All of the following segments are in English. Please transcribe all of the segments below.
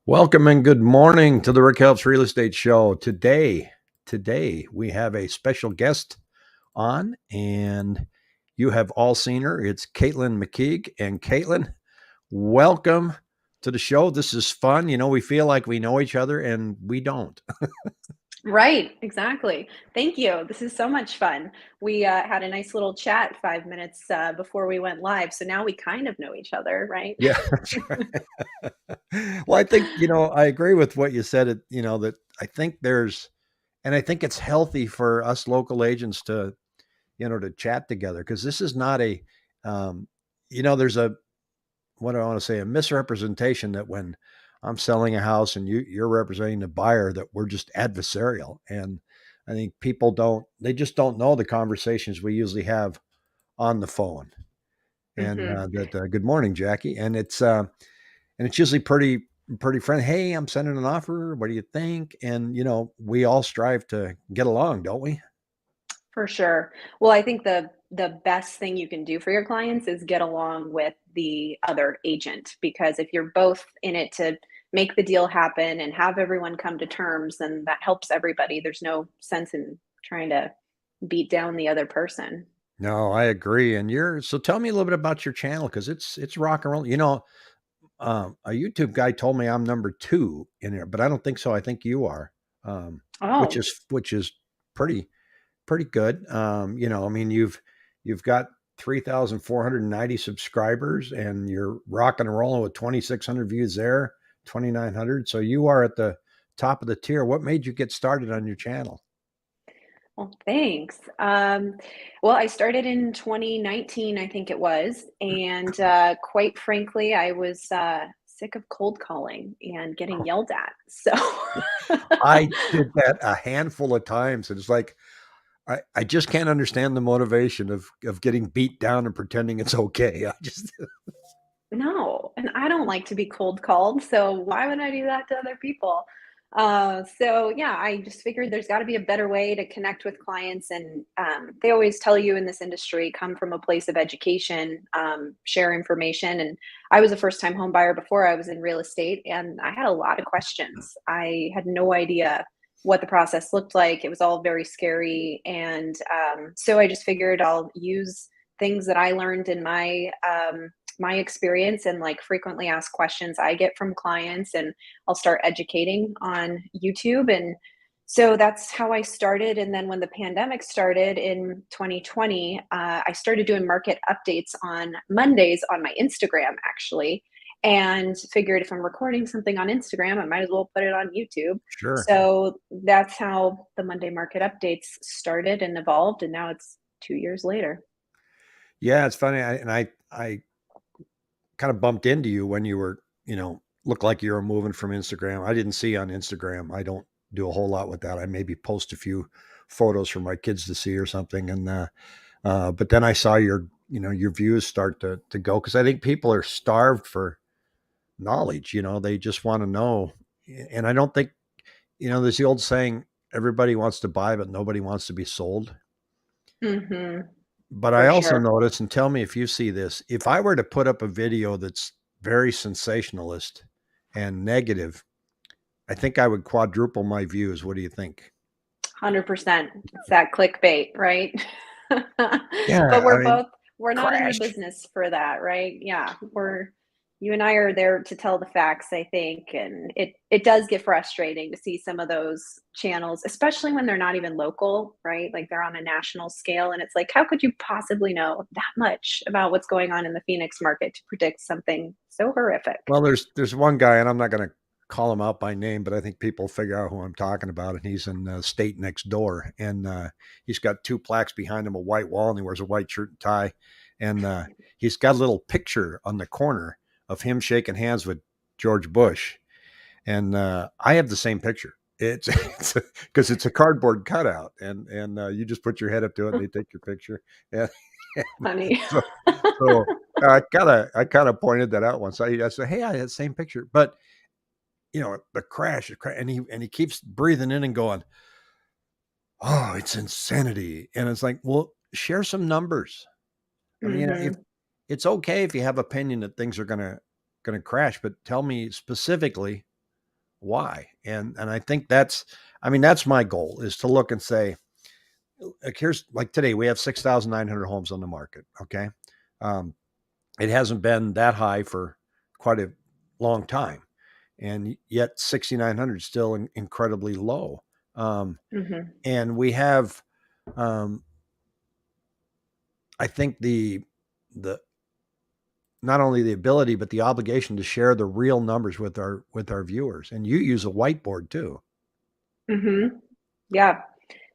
Welcome and good morning to the Rick Helps Real Estate Show. Today we have a special guest on, and you have all seen her. It's Caitlin McKeague. And Caitlin, welcome to the show. This is fun. We feel like we know each other, and we don't. Right, exactly. Thank you. This is so much fun. We had a nice little chat 5 minutes before we went live, so now we kind of know each other, right? Yeah, that's right. Well, I think, I agree with what you said, that I think it's healthy for us local agents to chat together, because this is not um, there's what do I want to say, a misrepresentation that when I'm selling a house and you're representing the buyer, that we're just adversarial. And I think they just don't know the conversations we usually have on the phone. And Hmm. good morning, Jackie. And it's usually pretty friendly. Hey, I'm sending an offer. What do you think? And we all strive to get along, don't we? For sure. Well, I think the best thing you can do for your clients is get along with the other agent, because if you're both in it to make the deal happen and have everyone come to terms, then that helps everybody. There's no sense in trying to beat down the other person. No, I agree. And so tell me a little bit about your channel, because it's rock and roll. A YouTube guy told me I'm number two in there, but I don't think so. I think you are, um, which Oh, is pretty good. I mean, you've got 3,490 subscribers, and you're rocking and rolling with 2,600 views there, 2,900. So you are at the top of the tier. What made you get started on your channel? well, thanks. Well, I started in 2019, I think it was, and quite frankly, I was sick of cold calling and getting yelled at. So, I did that a handful of times, and it's like I just can't understand the motivation of getting beat down and pretending it's okay. I just no, and I don't like to be cold called. So why would I do that to other people? So yeah, I just figured there's got to be a better way to connect with clients, and they always tell you in this industry, come from a place of education, share information. And I was a first-time home buyer before I was in real estate, and I had a lot of questions. I had no idea what the process looked like. It was all very scary, and so I just figured I'll use things that I learned in my experience and like frequently asked questions I get from clients, and I'll start educating on YouTube. And so that's how I started. And then when the pandemic started in 2020, I started doing market updates on Mondays on my Instagram, actually, and figured if I'm recording something on Instagram, I might as well put it on YouTube. sure. So that's how the Monday market updates started and evolved. And now it's 2 years later. Yeah, it's funny. I kind of bumped into you when you were, looked like you were moving from Instagram. I didn't see you on Instagram. I don't do a whole lot with that. I maybe post a few photos for my kids to see or something. And but then I saw your views start to go, because I think people are starved for knowledge. They just want to know. And I don't think, there's the old saying, everybody wants to buy, but nobody wants to be sold. Hmm. But I For also sure. notice, and tell me if you see this, if I were to put up a video that's very sensationalist and negative, I think I would quadruple my views. What do you think? 100%. It's that clickbait, right? Yeah, But I we're mean, both we're not in the crash. business for that, right? Yeah, we're you and I are there to tell the facts, I think, and it does get frustrating to see some of those channels, especially when they're not even local, right? Like they're on a national scale, and it's like, how could you possibly know that much about what's going on in the Phoenix market to predict something so horrific? Well, there's one guy, and I'm not going to call him out by name, but I think people figure out who I'm talking about, and he's in the state next door, and he's got two plaques behind him, a white wall, and he wears a white shirt and tie, and he's got a little picture on the corner of him shaking hands with George Bush. And I have the same picture. It's because it's a cardboard cutout, and you just put your head up to it, and they take your picture. And, and Funny. so so I kind of pointed that out once. I said, "Hey, I had the same picture," but and he keeps breathing in and going, "Oh, it's insanity," and it's like, well, share some numbers. I mean, if Hmm. it's okay if you have opinion that things are gonna crash, but tell me specifically, why. And I think that's, I mean, that's my goal, is to look and say, like, here's, like, today we have 6,900 homes on the market. Okay. Um, it hasn't been that high for quite a long time. And yet 6,900 is still incredibly low. Um, Hmm. and we have, um, I think the, not only the ability, but the obligation to share the real numbers with our viewers. And you use a whiteboard too. Hmm. Yeah.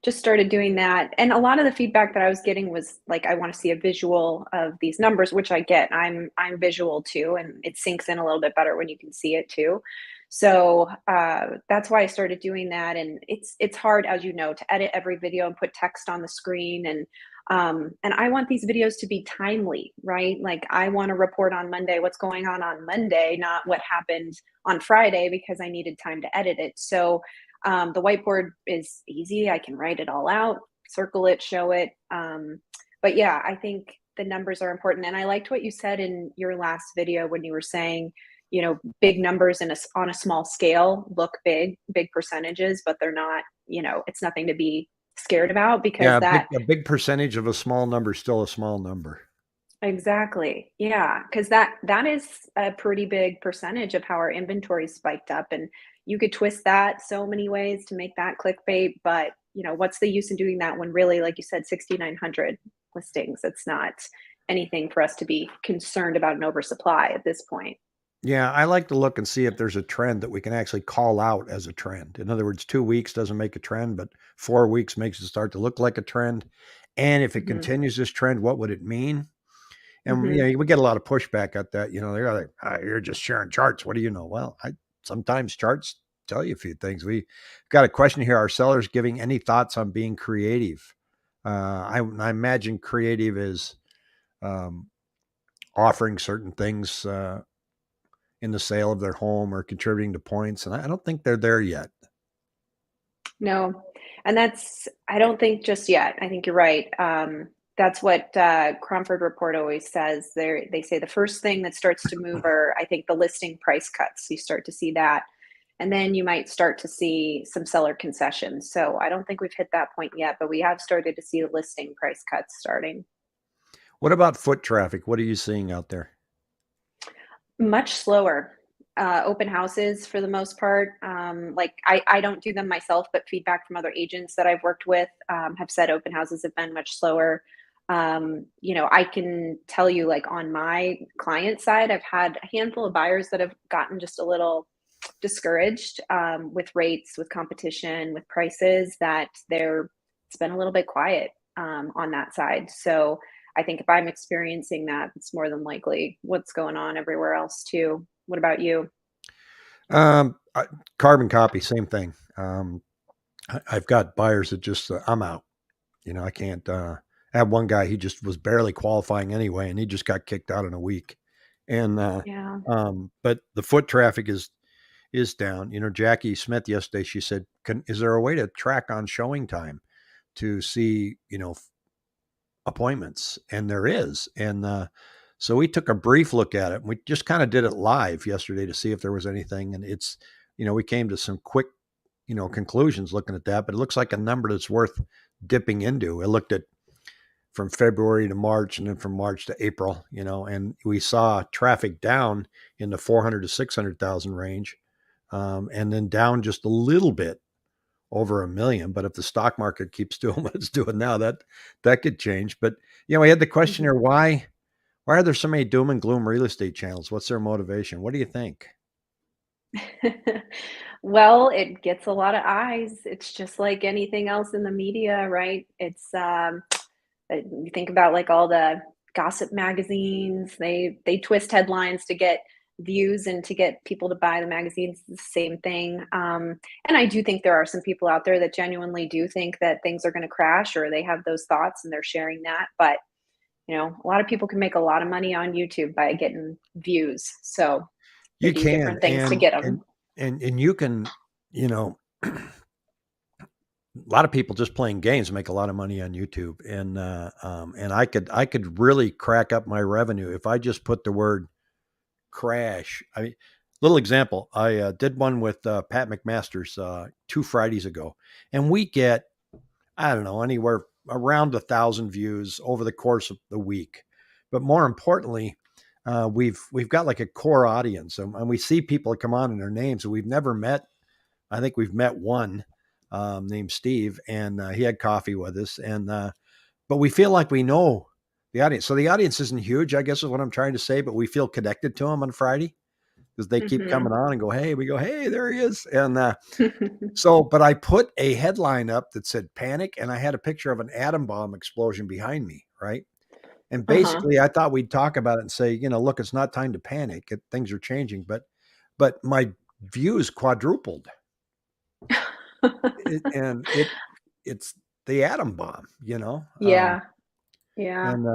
Just started doing that. And a lot of the feedback that I was getting was like, I want to see a visual of these numbers, which I get. I'm visual too, and it sinks in a little bit better when you can see it too. So that's why I started doing that. And it's hard, as you know, to edit every video and put text on the screen. And I want these videos to be timely, right? Like I want to report on Monday what's going on Monday, not what happened on Friday, because I needed time to edit it. So the whiteboard is easy. I can write it all out, circle it, show it. But yeah, I think the numbers are important. And I liked what you said in your last video when you were saying, big numbers on a small scale look big, big percentages, but they're not, it's nothing to be scared about, because Yeah, that. a big percentage of a small number is still a small number. Exactly. Yeah, because that is a pretty big percentage of how our inventory spiked up, and you could twist that so many ways to make that clickbait, but, what's the use in doing that when really, like you said, 6,900 listings? It's not anything for us to be concerned about an oversupply at this point. Yeah, I like to look and see if there's a trend that we can actually call out as a trend. In other words, 2 weeks doesn't make a trend, but 4 weeks makes it start to look like a trend. And if it Mhm. continues this trend, what would it mean? And Mhm. we get a lot of pushback at that. They're like, "You're just sharing charts. What do you know?" Well, I sometimes charts tell you a few things. We got a question here. Are sellers giving any thoughts on being creative? I imagine creative is um, offering certain things in the sale of their home or contributing to points, and I don't think they're there yet. No, and I don't think just yet. I think you're right. That's what Cromford Report always says. They say the first thing that starts to move are, I think, the listing price cuts. You start to see that, and then you might start to see some seller concessions. So I don't think we've hit that point yet, but we have started to see the listing price cuts starting. What about foot traffic? What are you seeing out there? Much slower. Open houses for the most part. Like I don't do them myself, but feedback from other agents that I've worked with have said open houses have been much slower. I can tell you, like on my client side, I've had a handful of buyers that have gotten just a little discouraged with rates, with competition, with prices, that it's been a little bit quiet on that side. So I think if I'm experiencing that, it's more than likely what's going on everywhere else too. What about you? I, carbon copy, same thing. I've got buyers that just I'm out. I can't. I have one guy. He just was barely qualifying anyway, and he just got kicked out in a week. And Yeah. but the foot traffic is down. Jackie Smith yesterday, she said, "Is there a way to track on showing time to see appointments?" And there is. And so we took a brief look at it. And we just kind of did it live yesterday to see if there was anything. And it's we came to some quick conclusions looking at that. But it looks like a number that's worth dipping into. I looked at from February to March and then from March to April, and we saw traffic down in the 400 to 600,000 range, and then down just a little bit over a million. But if the stock market keeps doing what it's doing now, that could change. But we had the question Mhm. here: why are there so many doom and gloom real estate channels? What's their motivation? What do you think? Well, it gets a lot of eyes. It's just like anything else in the media, right? You think about like all the gossip magazines, they twist headlines to get views and to get people to buy the magazines. It's the same thing. And I do think there are some people out there that genuinely do think that things are going to crash, or they have those thoughts and they're sharing that. But a lot of people can make a lot of money on YouTube by getting views. So they You do can, different things to get them. and you can, a lot of people just playing games make a lot of money on YouTube, and I could really crack up my revenue if I just put the word crash. I mean, Little example. I did one with Pat McMaster's 2 Fridays ago, and we get, I don't know, anywhere around 1,000 views over the course of the week. But more importantly, we've got like a core audience, and we see people come on and their names that we've never met. I think we've met one named Steve, and he had coffee with us, and but we feel like we know the audience. So the audience isn't huge, I guess is what I'm trying to say, but we feel connected to them on Friday because they keep Hmm. coming on and go, hey, we go, hey, there he is. And so, but I put a headline up that said panic, and I had a picture of an atom bomb explosion behind me, right? And Uh-huh. basically, I thought we'd talk about it and say, look, it's not time to panic. Things are changing, but my views quadrupled, and it's the atom bomb, Yeah. Yeah. and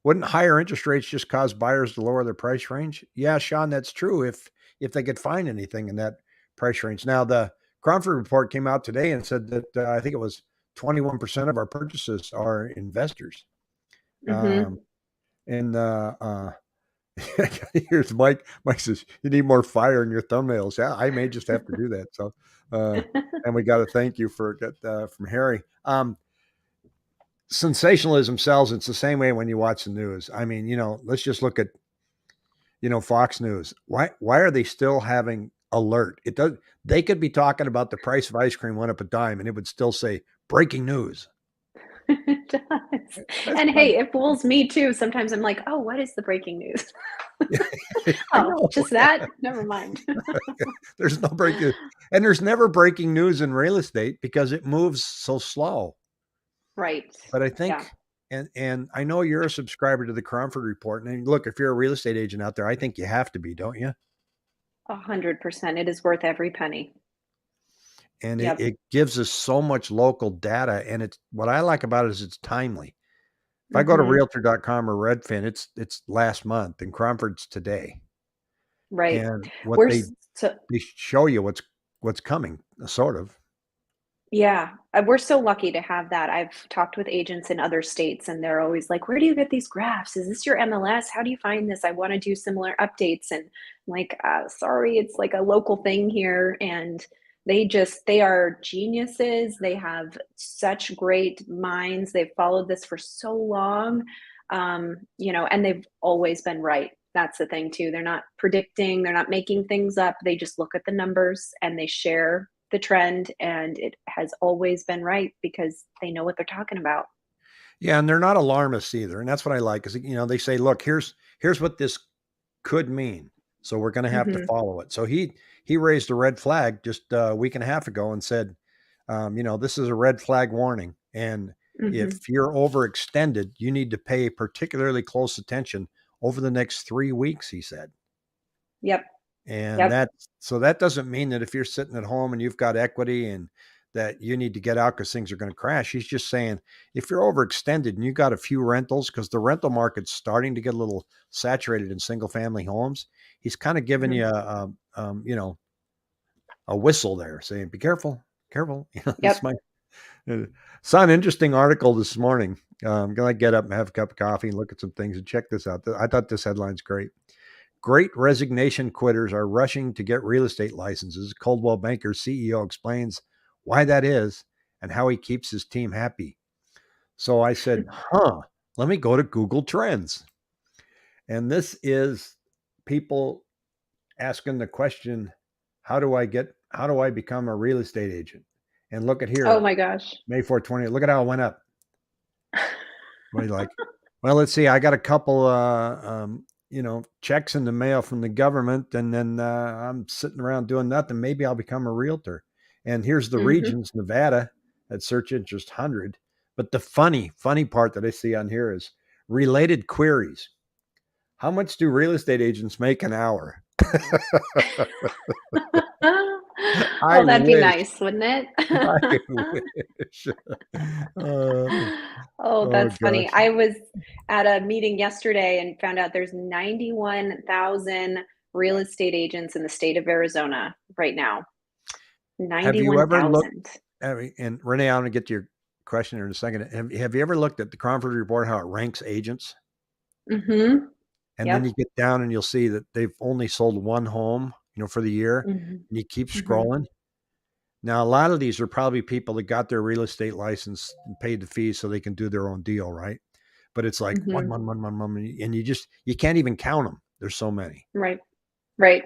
wouldn't higher interest rates just cause buyers to lower their price range? Yeah, Sean, that's true if they could find anything in that price range. Now, the Cromford Report came out today and said that I think it was 21% of our purchases are investors. Hmm. Um, and here's Mike. Mike says you need more fire in your thumbnails. Yeah, I may just have to do that. So, uh, and we got to thank you for that from Harry. Sensationalism sells. It's the same way when you watch the news. I mean, let's just look at Fox News. Why are they still having alert? It does. They could be talking about the price of ice cream went up a dime, and it would still say breaking news. It does. That's And not. hey, it fools me too. Sometimes I'm like, oh, what is the breaking news? I Oh, know. just that? Never mind. There's no breaking, and there's never breaking news in real estate because it moves so slow. Right. But I Yeah. think, and I know you're a subscriber to the Cromford Report. And look, if you're a real estate agent out there, I think you have to be, don't you? 100%. It is worth every penny. And it, Yep. it gives us so much local data. And it's what I like about it is it's timely. If I go to Hmm. realtor.com or Redfin, it's last month and Cromford's today. Right. And what We're they so they show you what's coming, sort of. yeah, we're so lucky to have that. I've talked with agents in other states, and they're always like, "Where do you get these graphs? Is this your MLS? How do you find this? I want to do similar updates." And I'm like, sorry, it's like a local thing here. And they are geniuses. They have such great minds. They've followed this for so long, and they've always been right. That's the thing too. They're not predicting, they're not making things up. They just look at the numbers and they share the trend, and it has always been right because they know what they're talking about. Yeah, and they're not alarmists either. And that's what I like is they say, look, here's what this could mean. So we're going to have to Mhm. follow it. So he raised a red flag just a week and a half ago and said, this is a red flag warning. And Mhm. if you're overextended, you need to pay particularly close attention over the next 3 weeks, he said. Yep. And Yep. that doesn't mean that if you're sitting at home and you've got equity and that you need to get out because things are going to crash. He's just saying if you're overextended and you got a few rentals, because the rental market's starting to get a little saturated in single family homes, he's kind of giving you Mhm. a whistle there, saying, "Be careful, careful." This Yep. might. Saw an interesting article this morning. I'm gonna get up and have a cup of coffee and look at some things and check this out. I thought this headline's great. Great resignation quitters are rushing to get real estate licenses. Coldwell Banker's CEO explains why that is and how he keeps his team happy. So I said, let me go to Google Trends. And this is people asking the question, how do I become a real estate agent? And look at Oh here, my gosh. May 4th, 20. Look at how it went up. What do you like? Well, let's see. I got a couple, checks in the mail from the government, and then I'm sitting around doing nothing. Maybe I'll become a realtor. And here's the Mhm. regions: Nevada at search interest 100. But the funny part that I see on here is related queries. How much do real estate agents make an hour? I Oh, that'd be wish. nice, wouldn't it? I wish. Uh, Oh, oh that's funny. gosh. I was at a meeting yesterday and found out there's 91,000 real estate agents in the state of Arizona right now. Have you ever looked? 91,000. I mean, and Renee, I'm going to get to your question here in a second. Have you ever looked at the Cromford Report, how it ranks agents? Mhm. And then Yep. you get down and you'll see that they've only sold one home. for the year, Mhm. and you keep Mhm. scrolling. Now, a lot of these are probably people that got their real estate license and paid the fees so they can do their own deal, right? But it's like one, Mhm. one, one, one, one, and you can't even count them. There's so many. Right. Right.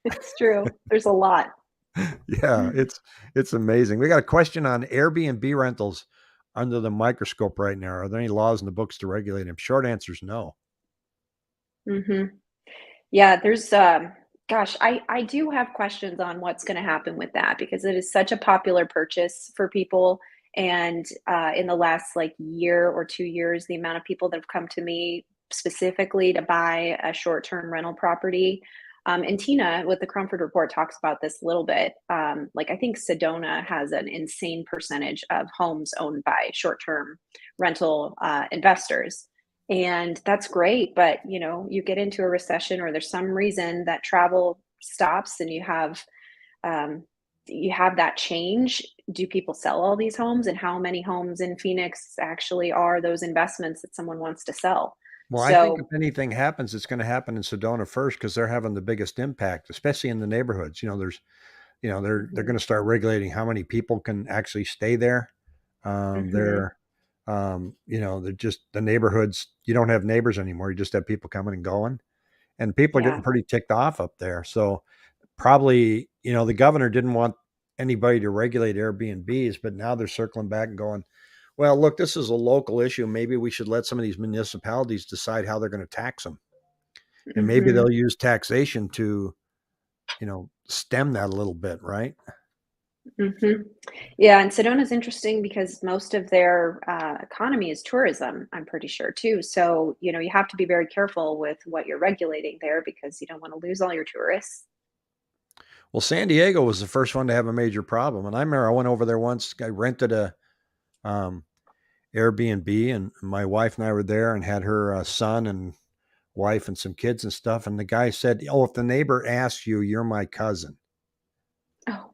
It's true. There's a lot. Yeah, it's amazing. We got a question on Airbnb rentals under the microscope right now. Are there any laws in the books to regulate them? Short answer is no. Mhm. Yeah, there's, gosh, I do have questions on what's gonna happen with that because it is such a popular purchase for people, and, in the last, like, year or 2 years, the amount of people that have come to me specifically to buy a short-term rental property, and Tina with the Cromford Report talks about this a little bit, like, I think Sedona has an insane percentage of homes owned by short-term rental, investors, and that's great, but, you get into a recession or there's some reason that travel stops and you have that change. Do people sell all these homes? And how many homes in Phoenix actually are those investments that someone wants to sell? Well, I think if So anything happens, it's going to happen in Sedona first because they're having the biggest impact, especially in the neighborhoods. They're mhm, going to start regulating how many people can actually stay there. mhm, They're they're just the neighborhoods. You don't have neighbors anymore. You just have people coming and going, and people are getting yeah, pretty ticked off up there. So probably, the governor didn't want anybody to regulate Airbnbs, but now they're circling back and going, well, look, this is a local issue. Maybe we should let some of these municipalities decide how they're going to tax them. And maybe mhm. they'll use taxation to, stem that a little bit, right? Mhm. Yeah, and Sedona's interesting because most of their economy is tourism, I'm pretty sure too. So, you have to be very careful with what you're regulating there because you don't want to lose all your tourists. Well, San Diego was the first one to have a major problem. And I remember I went over there once, I rented a um, Airbnb, and my wife and I were there and had her son and wife and some kids and stuff. And the guy said, "Oh, if the neighbor asks you, you're my cousin." Oh,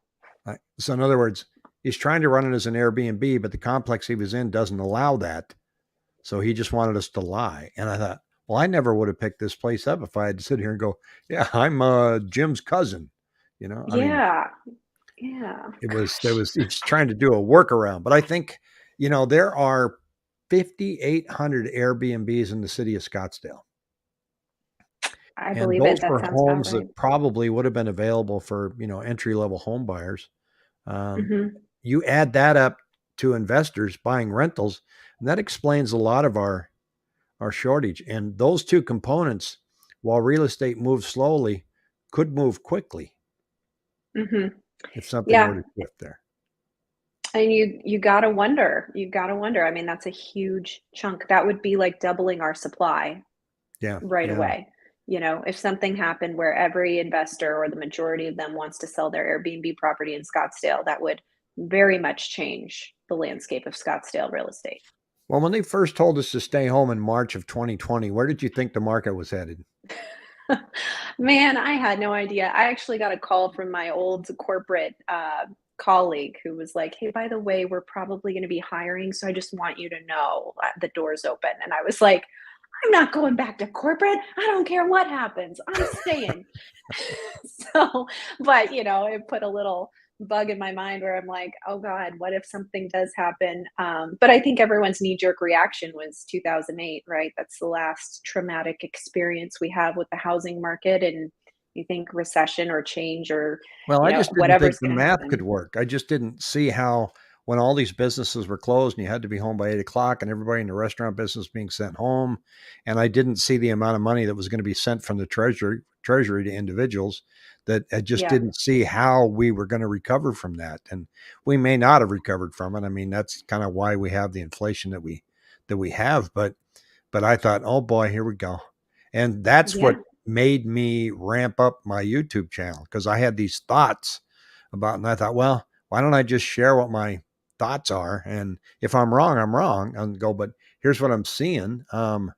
So, in other words, he's trying to run it as an Airbnb, but the complex he was in doesn't allow that. So he just wanted us to lie. And I thought, well, I never would have picked this place up if I had to sit here and go, yeah, I'm Jim's cousin. I mean, yeah. Yeah. there Gosh, was, he's trying to do a workaround. But I think, there are 5,800 Airbnbs in the city of Scottsdale. I And believe it. those That were sounds about homes right. that probably would have been available for, entry level home buyers. Um, Mhm. you add that up to investors buying rentals, and that explains a lot of our shortage. And those two components, while real estate moves slowly, could move quickly Mhm. if something were Yeah, to shift there. and you gotta wonder. You gotta wonder. I mean, that's a huge chunk. That would be like doubling our supply Yeah, right yeah. away. If something happened where every investor or the majority of them wants to sell their Airbnb property in Scottsdale, that would very much change the landscape of Scottsdale real estate. Well, when they first told us to stay home in March of 2020, where did you think the market was headed? Man, I had no idea. I actually got a call from my old corporate colleague who was like, "Hey, by the way, we're probably going to be hiring, so I just want you to know the door's open." And I was like, "I'm not going back to corporate. I don't care what happens. I'm staying." So, but it put a little bug in my mind where I'm like, oh God, what if something does happen? But I think everyone's knee jerk reaction was 2008, right? That's the last traumatic experience we have with the housing market. And you think recession or change or, Well, I just didn't think whatever's the going to math could happen. work. I just didn't see how, when all these businesses were closed and you had to be home by 8 o'clock and everybody in the restaurant business being sent home, and I didn't see the amount of money that was going to be sent from the treasury to individuals, that I just Yeah. didn't see how we were going to recover from that. And we may not have recovered from it. I mean, that's kind of why we have the inflation that we have. But I thought, oh boy, here we go. And that's what Yeah. made me ramp up my YouTube channel, because I had these thoughts about, and I thought, well, why don't I just share what my thoughts are? And if I'm wrong, I'm wrong. And go, but here's what I'm seeing. Hmm.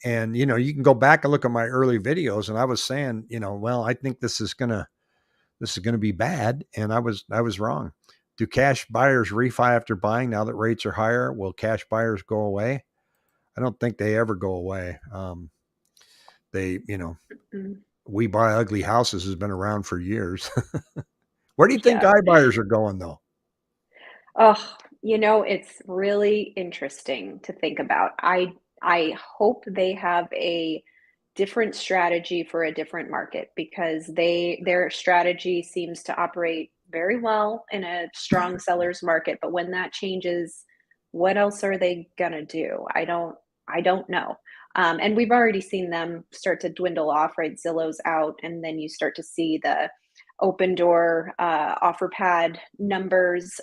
And you can go back and look at my early videos, and I was saying, well, I think this is gonna be bad, and I was wrong. Do cash buyers refi after buying now that rates are higher? Will cash buyers go away? I don't think they ever go away. They, We Buy Ugly Houses has been around for years. Where do you think Yeah. iBuyers are going though? Oh, it's really interesting to think about. I hope they have a different strategy for a different market because their strategy seems to operate very well in a strong seller's market, but when that changes, what else are they gonna do? I don't know. And we've already seen them start to dwindle off, right? Zillow's out, and then you start to see the open door offer pad numbers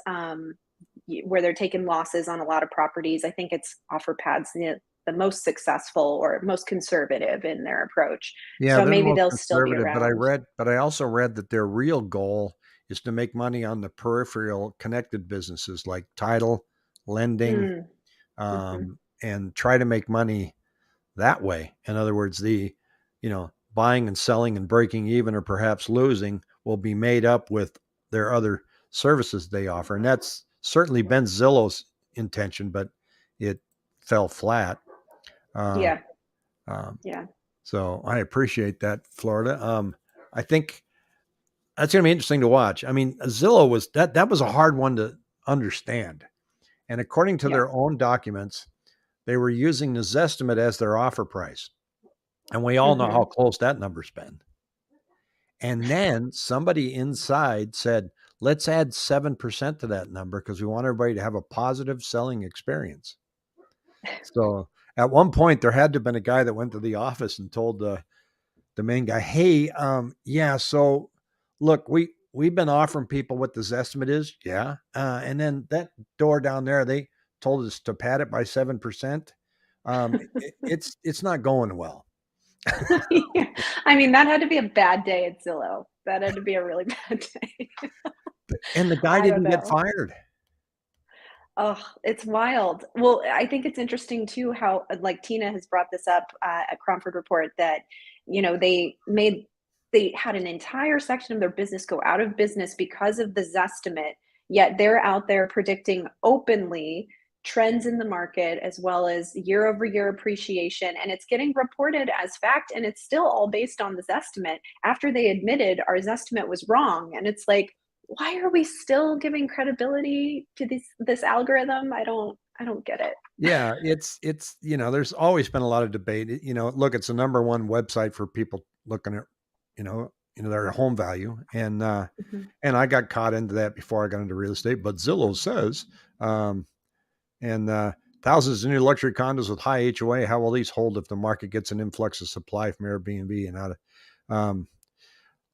where they're taking losses on a lot of properties. I think it's OfferPad's the most successful or most conservative in their approach. Yeah, So they're the maybe most they'll still be conservative, around. but I also read that their real goal is to make money on the peripheral connected businesses like title, lending, Mm, mhm. and try to make money that way. In other words, buying and selling and breaking even or perhaps losing will be made up with their other services they offer. And that's certainly been Zillow's intention, but it fell flat. Uh, Yeah, um, yeah, so I appreciate that, Florida. I think that's going to be interesting to watch. I mean, Zillow was that was a hard one to understand. And according to yeah. their own documents, they were using the Zestimate as their offer price. And we all know how Mhm. close that number's been. And then somebody inside said, let's add 7% to that number because we want everybody to have a positive selling experience. So at one point, there had to have been a guy that went to the office and told the main guy, hey, yeah, so look, we've been offering people what this estimate is. Yeah. And then that door down there, they told us to pad it by 7%. It's not going well. Yeah. I mean, that had to be a bad day at Zillow. That had to be a really bad day. And the guy I don't didn't get know. fired. Oh, it's wild. Well, I think it's interesting too how, like Tina has brought this up at Cromford Report that, they had an entire section of their business go out of business because of the Zestimate, yet they're out there predicting openly trends in the market as well as year over year appreciation. And it's getting reported as fact. And it's still all based on the Zestimate after they admitted our Zestimate was wrong. And it's like, why are we still giving credibility to this algorithm? I don't get it. Yeah, there's always been a lot of debate. Look, it's the number one website for people looking at, their home value. Mhm. And I got caught into that before I got into real estate. But Zillow says, um, and thousands of new luxury condos with high HOA. How will these hold if the market gets an influx of supply from Airbnb and out of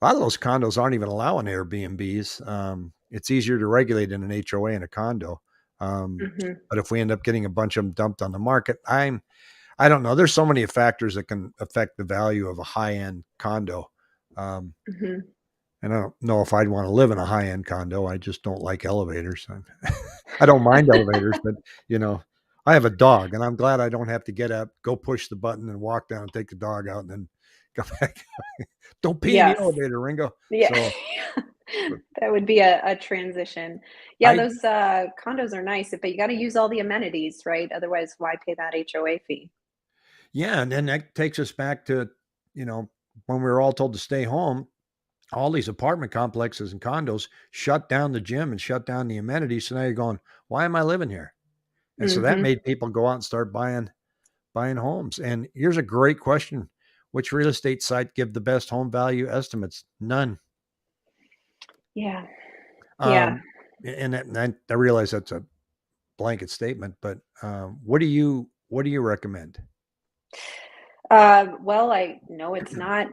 a lot of those condos aren't even allowing Airbnbs. It's easier to regulate in an HOA in a condo. Um, Mhm. but if we end up getting a bunch of them dumped on the market, I don't know. There's so many factors that can affect the value of a high end condo. Um, Mhm. and I don't know if I'd want to live in a high end condo. I just don't like elevators. I don't mind elevators, but you know, I have a dog, and I'm glad I don't have to get up, go push the button, and walk down and take the dog out, and then come back. Don't pee in the Yes. elevator, Ringo. Yeah. So That would be a transition. Yeah, I those condos are nice, but you got to use all the amenities, right? Otherwise, why pay that HOA fee? Yeah, and then that takes us back to, you know, when we were all told to stay home, all these apartment complexes and condos shut down the gym and shut down the amenities. So now you're going, why am I living here? And so that Mhm. made people go out and start buying homes. And here's a great question. Which real estate site give the best home value estimates? None. Yeah. Yeah. Um, and I realize that's a blanket statement, but what do you recommend? Well, I know it's not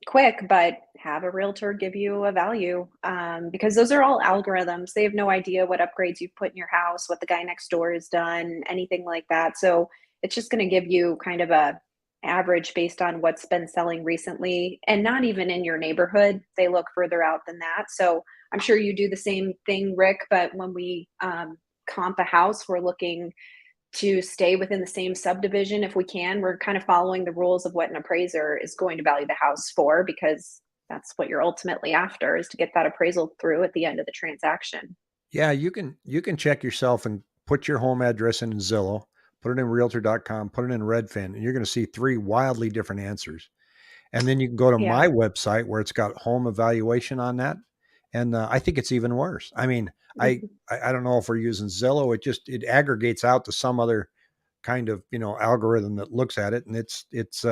quick, but have a realtor give you a value because those are all algorithms. They have no idea what upgrades you've put in your house, what the guy next door has done, anything like that. So it's just going to give you kind of a average based on what's been selling recently and not even in your neighborhood. They look further out than that. So I'm sure you do the same thing, Rick, but when we comp a house, we're looking to stay within the same subdivision if we can. We're kind of following the rules of what an appraiser is going to value the house for because that's what you're ultimately after is to get that appraisal through at the end of the transaction. Yeah, you can check yourself and put your home address in Zillow, put it in realtor.com, put it in Redfin, and you're going to see three wildly different answers. And then you can go to Yeah. my website where it's got home evaluation on that. And I think it's even worse. I mean, Mhm. I don't know if we're using Zillow. It aggregates out to some other kind of, algorithm that looks at it. And it's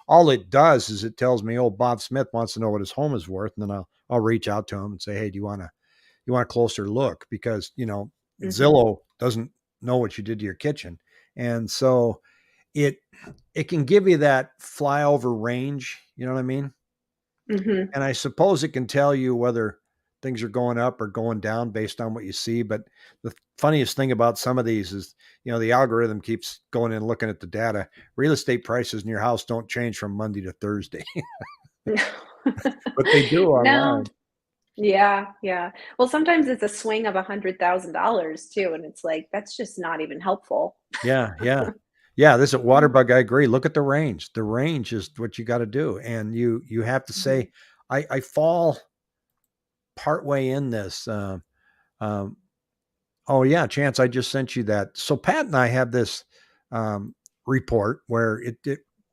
all it does is it tells me, oh, Bob Smith wants to know what his home is worth. And then I'll reach out to him and say, hey, do you want a closer look? Because, Mhm. Zillow doesn't know what you did to your kitchen. And so it it can give you that flyover range, you know what I mean? Mhm. And I suppose it can tell you whether things are going up or going down based on what you see. But the funniest thing about some of these is, the algorithm keeps going in looking at the data. Real estate prices in your house don't change from Monday to Thursday, but they do No. online. Yeah, yeah. Well, sometimes it's a swing of $100,000 too, and it's like, that's just not even helpful. Yeah, yeah. Yeah, this at Waterbug, I agree. Look at the range. The range is what you got to do. And you have to Mhm. say, I fall partway in this. Um, Oh yeah, Chance, I just sent you that. So Pat and I have this um, report where it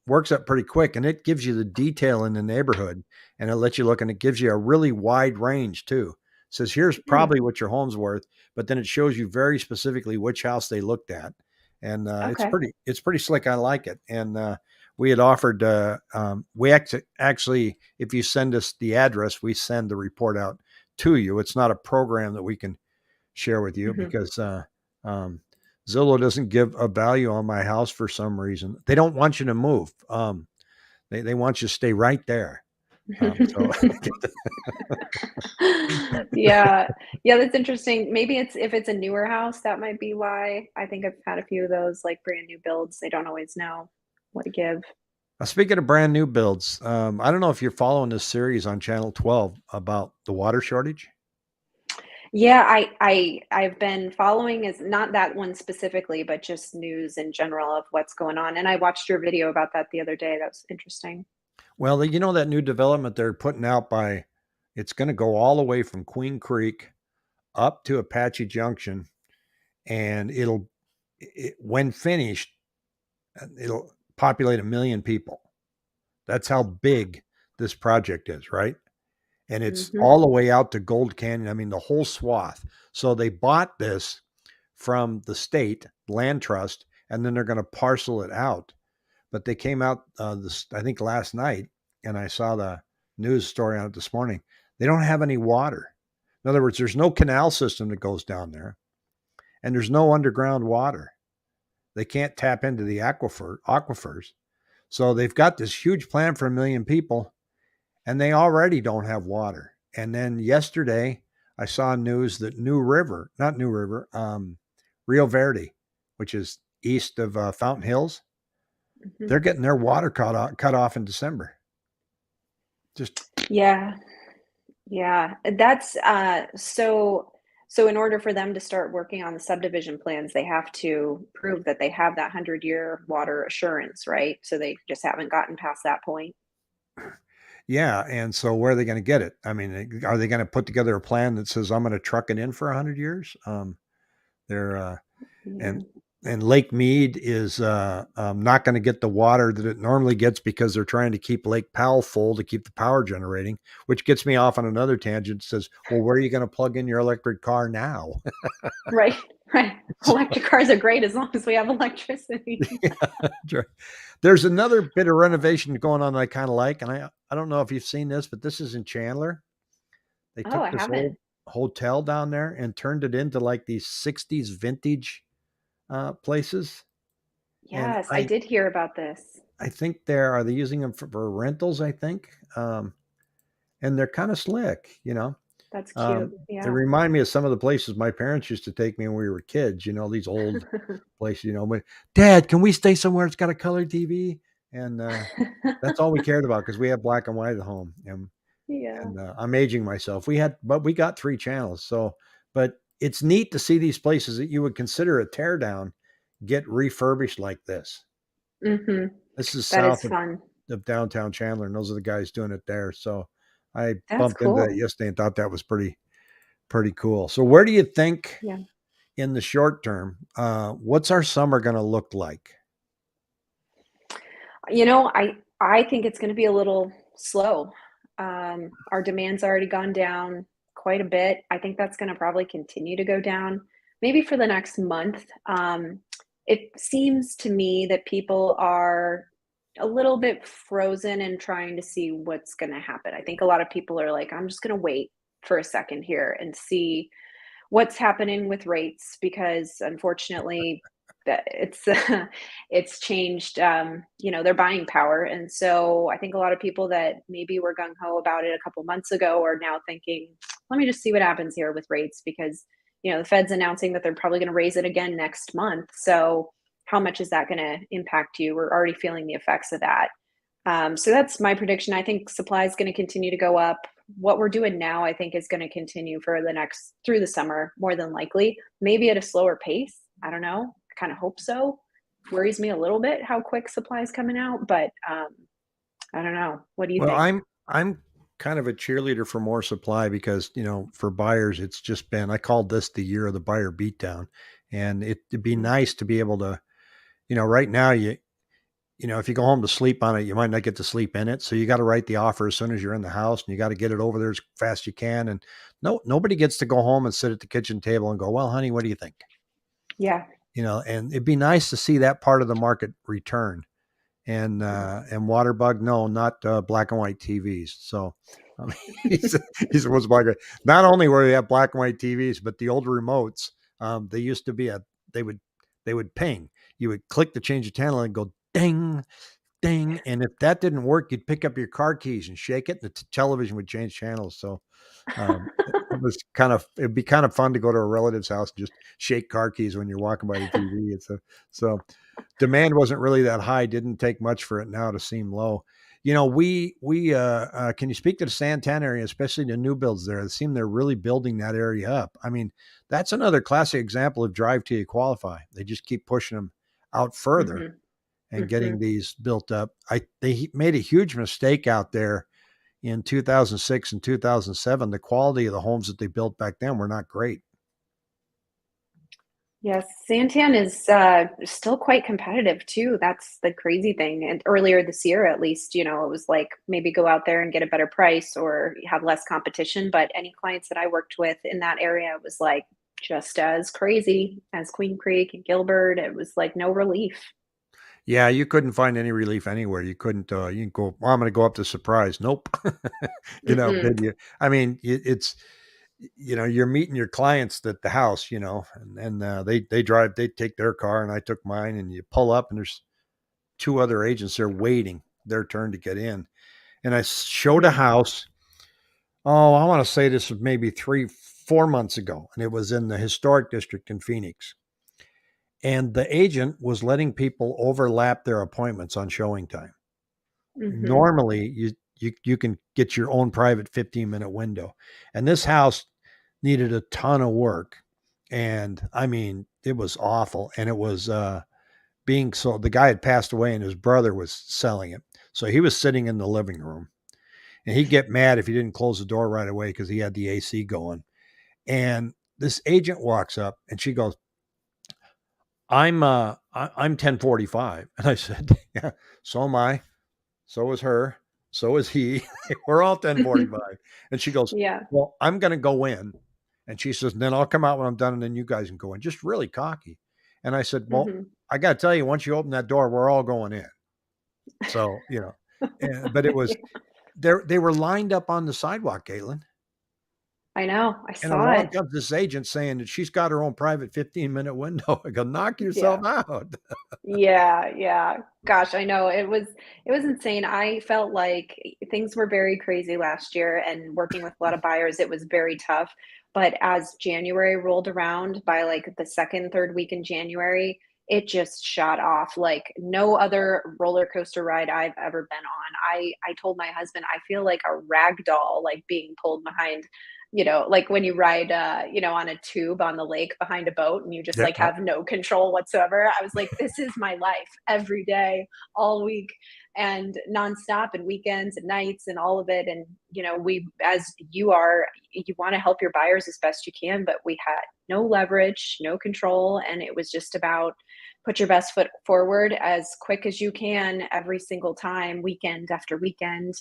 works up pretty quick, and it gives you the detail in the neighborhood, and it lets you look, and it gives you a really wide range too. It says here's Hmm. probably what your home's worth, but then it shows you very specifically which house they looked at, and Okay. it's pretty slick. I like it, and we had offered actually, if you send us the address, we send the report out to you. It's not a program that we can share with you Mhm. because um, Zillow doesn't give a value on my house for some reason. They don't want you to move. They want you to stay right there. So Yeah. Yeah, that's interesting. Maybe it's if it's a newer house, that might be why. I think I've had a few of those, like, brand new builds, they don't always know what to give. speaking of brand new builds, I don't know if you're following this series on Channel 12 about the water shortage. Yeah, I've been following is not that one specifically, but just news in general of what's going on, and I watched your video about that the other day, that was interesting. Well, that new development they're putting out it's going to go all the way from Queen Creek up to Apache Junction, and when finished, it'll populate 1 million people. That's how big this project is, right? And it's Mhm. all the way out to Gold Canyon. I mean, the whole swath. So they bought this from the state land trust, and then they're going to parcel it out. But they came out this, I think, last night, and I saw the news story on it this morning. They don't have any water. In other words, there's no canal system that goes down there, and there's no underground water. They can't tap into the aquifers. So they've got this huge plan for 1 million people, and they already don't have water. And then yesterday, I saw news that not New River, Rio Verde, which is east of Fountain Hills, Mhm. they're getting their water cut off in December. Just Yeah. Yeah, that's, so in order for them to start working on the subdivision plans, they have to prove that they have that 100-year water assurance, right? So they just haven't gotten past that point? yeah, and so where are they going to get it? I mean, are they going to put together a plan that says I'm going to truck it in for 100 years? They're Yeah. and Lake Mead is not going to get the water that it normally gets because they're trying to keep Lake Powell full to keep the power generating, which gets me off on another tangent. It says, well, where are you going to plug in your electric car now? Right, right. Electric cars are great as long as we have electricity. Yeah, there's another bit of renovation going on that I kind of like, and I don't know if you've seen this, but this is in Chandler. They Oh, took I this old haven't. hotel down there and turned it into like these 60s vintage places. And Yes, I did hear about this. I think they using them for rentals, I think. And they're kind of slick, you know. That's cute, Um, they yeah. remind me of some of the places my parents used to take me when we were kids, these old places, but Dad, can we stay somewhere that's got a color TV? And that's all we cared about because we have black and white at home. Yeah. And I'm aging myself. But we got 3 channels. But it's neat to see these places that you would consider a tear down get refurbished like this. Mhm. This is That south is fun. of downtown Chandler, and those are the guys doing it there. So I That's bumped into that cool. yesterday and thought that was pretty cool. So where do you think Yeah. in the short term, what's our summer going to look like? You know, I think it's going to be a little slow. Our demand's already gone down quite a bit. I think that's going to probably continue to go down maybe for the next month. It seems to me that people are a little bit frozen and trying to see what's going to happen. I think a lot of people are like, I'm just going to wait for a second here and see what's happening with rates because unfortunately that it's it's changed their buying power, and so I think a lot of people that maybe were gung-ho about it a couple months ago are now thinking, let me just see what happens here with rates because the Fed's announcing that they're probably going to raise it again next month. So how much is that going to impact you? We're already feeling the effects of that. So that's my prediction. I think supply is going to continue to go up. What we're doing now, I think, is going to continue for the next through the summer, more than likely. Maybe at a slower pace. I don't know. I kind of hope so. Worries me a little bit how quick supply is coming out, but I don't know. What do you Well, think? I'm kind of a cheerleader for more supply because, for buyers, it's just been, I called this the year of the buyer beatdown. And it'd be Mm. nice to be able to, right now if you go home to sleep on it, you might not get to sleep in it. So you got to write the offer as soon as you're in the house and you got to get it over there as fast as you can. And nobody gets to go home and sit at the kitchen table and go, well, honey, what do you think? Yeah. And it'd be nice to see that part of the market return. And Waterbug, no, not black and white TVs. So I mean, he said, "What's black? Not only were they have black and white TVs, but the old remotes, they used to be they would they would ping. You would click to change the channel and go ding, ding, and if that didn't work, you'd pick up your car keys and shake it, and the television would change channels. So it'd be kind of fun to go to a relative's house and just shake car keys when you're walking by the TV. So demand wasn't really that high. Didn't take much for it now to seem low. We can you speak to the Santan area, especially the new builds there? It seem they're really building that area up. I mean, that's another classic example of drive till you qualify. They just keep pushing them out further Hmm. and Hmm. getting these built up. They made a huge mistake out there in 2006 and 2007. The quality of the homes that they built back then were not great. Yes, Santan is still quite competitive too. That's the crazy thing. And earlier this year, at least, it was like maybe go out there and get a better price or have less competition. But any clients that I worked with in that area was like just as crazy as Queen Creek and Gilbert. It was like no relief. Yeah, you couldn't find any relief anywhere. You couldn't. You can go. Well, I'm going to go up to Surprise. Nope. Mm-mm. Did you? I mean, it's you're meeting your clients at the house, and they drive. They take their car, and I took mine, and you pull up, and there's two other agents there waiting their turn to get in. And I showed a Mm. house. Oh, I want to say this was maybe 4 months ago, and it was in the historic district in Phoenix. And the agent was letting people overlap their appointments on showing time. Mm-hmm. Normally, you can get your own private 15-minute window, and this house needed a ton of work, and I mean, it was awful, and it was being sold. The guy had passed away, and his brother was selling it, so he was sitting in the living room, and he'd get mad if he didn't close the door right away because he had the AC going. And this agent walks up, and she goes, I'm 1045. And I said, yeah, so am I. So is her. So is he. We're all 1045. And she goes, Yeah. well, I'm going to go in. And she says, then I'll come out when I'm done. And then you guys can go in. Just really cocky. And I said, well, Hmm. I got to tell you, once you open that door, we're all going in. So, but it was, they were lined up on the sidewalk, Caitlin. I know. I And saw along it. comes this agent saying that she's got her own private 15-minute window. I go, knock yourself Yeah. out. Yeah, yeah. Gosh, I know. It was insane. I felt like things were very crazy last year and working with a lot of buyers, it was very tough. But as January rolled around by like the second, third week in January, it just shot off like no other roller coaster ride I've ever been on. I told my husband I feel like a rag doll like being pulled behind, like when you ride on a tube on the lake behind a boat and you just Yeah. like have no control whatsoever. I was like, this is my life every day, all week, and nonstop, and weekends and nights and all of it. And we, as you want to help your buyers as best you can, but we had no leverage, no control, and it was just about put your best foot forward as quick as you can every single time, weekend after weekend.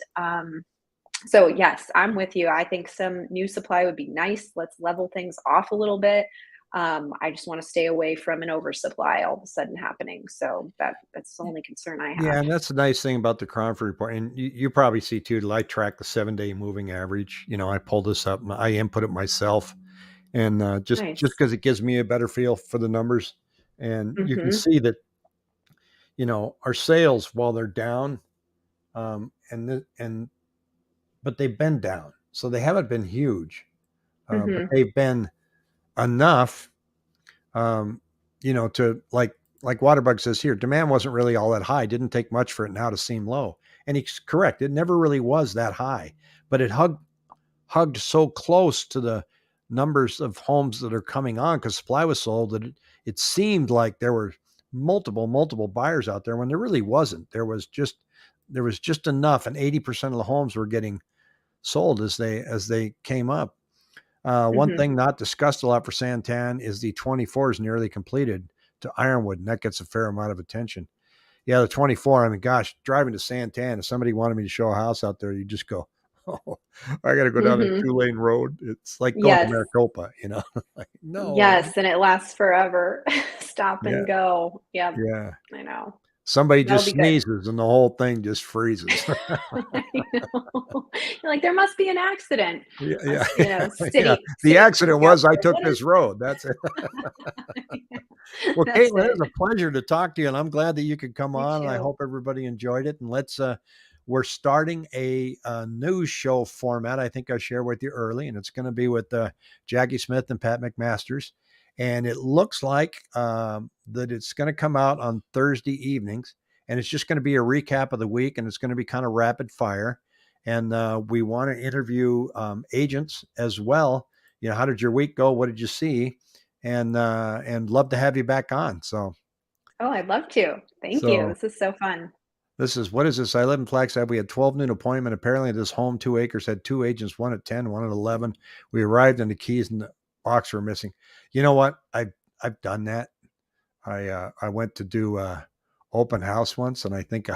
So yes, I'm with you. I think some new supply would be nice. Let's level things off a little bit. I just want to stay away from an oversupply all of a sudden happening. So that's the only concern I Yeah, have. and that's the nice thing about the Cromford Report, and you probably see too, that I track the 7-day moving average. I pull this up, I input it myself, and just Nice. because it gives me a better feel for the numbers, and you can Mhm. see that our sales, while they're down, and but they've been down, so they haven't been huge, but Mhm. they've been enough, um, to like Waterbug says here, demand wasn't really all that high. Didn't take much for it now to seem low. And he's correct. It never really was that high, but it hugged so close to the numbers of homes that are coming on because supply was sold that it seemed like there were multiple buyers out there when there really wasn't. There was just enough, and 80% of the homes were getting sold as they came up. One Mhm. thing not discussed a lot for Santan is the 24 is nearly completed to Ironwood, and that gets a fair amount of attention. Yeah, the 24. I mean, gosh, driving to Santan, if somebody wanted me to show a house out there, you just go, oh, I got to go down that Mhm. 2-lane road. It's like going to Yes. Maricopa. Like, no. Yes, and it lasts forever. Stop Yeah, and go. Yep, yeah. I know. Somebody That'll just be good. sneezes and the whole thing just freezes. I know. You're like, "There must be an accident." Yeah, yeah, yeah. City The city accident out was I there. took What is this road. That's it. Yeah, Well, that's Caitlin, it it. was a pleasure to talk to you, and I'm glad that you could come You on, and I too. hope everybody enjoyed it. And we're starting a news show format. I think I shared with you early, and it's going to be with Jackie Smith and Pat McMasters. And it looks like that it's going to come out on Thursday evenings, and it's just going to be a recap of the week, and it's going to be kind of rapid fire. And we want to interview agents as well. How did your week go? What did you see? And love to have you back on. So Oh, I'd love to. Thank you. so This is so fun. this is what is this? I live in Flagstaff. We had 12 noon appointment. Apparently, this home 2 acres had two agents, one at 10, one at 11. We arrived and the keys and the box were missing. You know what? I've done that. I went to do open house once, and I think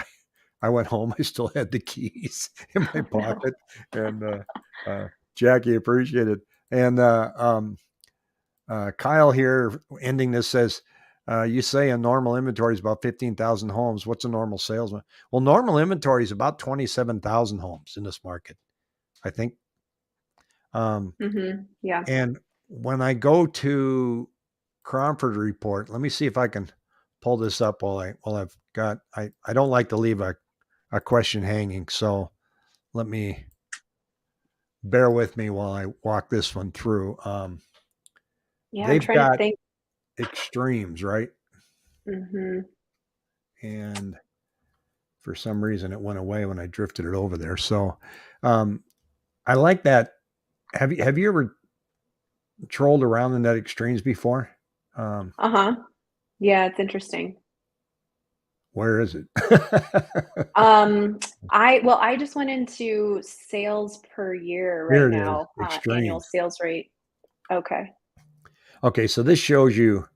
I went home. I still had the keys in my Oh, no. pocket, and Jackie appreciated. And Kyle here ending this says, you say a normal inventory is about 15,000 homes. What's a normal sales? Well, normal inventory is about 27,000 homes in this market, I think. Mhm. Yeah. And when I go to Cromford Report, let me see if I can pull this up while I've got, I don't like to leave a question hanging. So let me bear with me while I walk this one through. Yeah, I'm They've trying to got think. extremes, right? Mhm. And for some reason it went away when I drifted it over there. So um, I like that. Have you ever trolled around in that extremes before? Um, Uh-huh. Yeah, it's interesting. where is it? Um, I just went into sales per year right Here it is, now, annual extremes. sales rate. Okay. Okay, so this shows you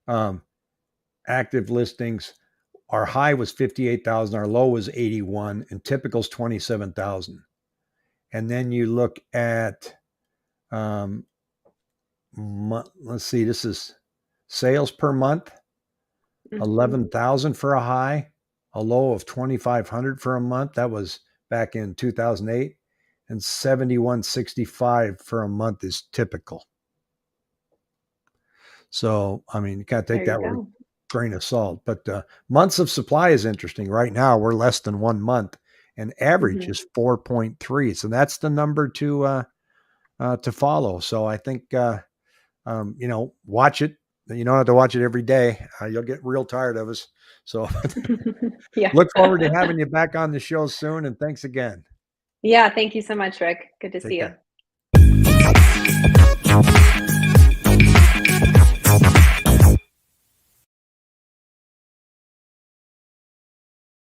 um, active listings. Our high was 58,000, our low was 81, and typical's 27,000. And then you look at um, let's see, this is sales per month. Mhm. 11,000 for a high, a low of 2,500 for a month. That was back in 2008, and 7,165 for a month is typical. So, I mean, you got to take There you that with a go. grain of salt. But months of supply is interesting. Right now, we're less than 1 month, and average Mhm. is 4.3. So that's the number to follow. So I think watch it. You don't have to watch it every day. You'll get real tired of us. So Yeah. look forward to having you back on the show soon. And thanks again. Yeah, thank you so much, Rick. Good to Take see you. care.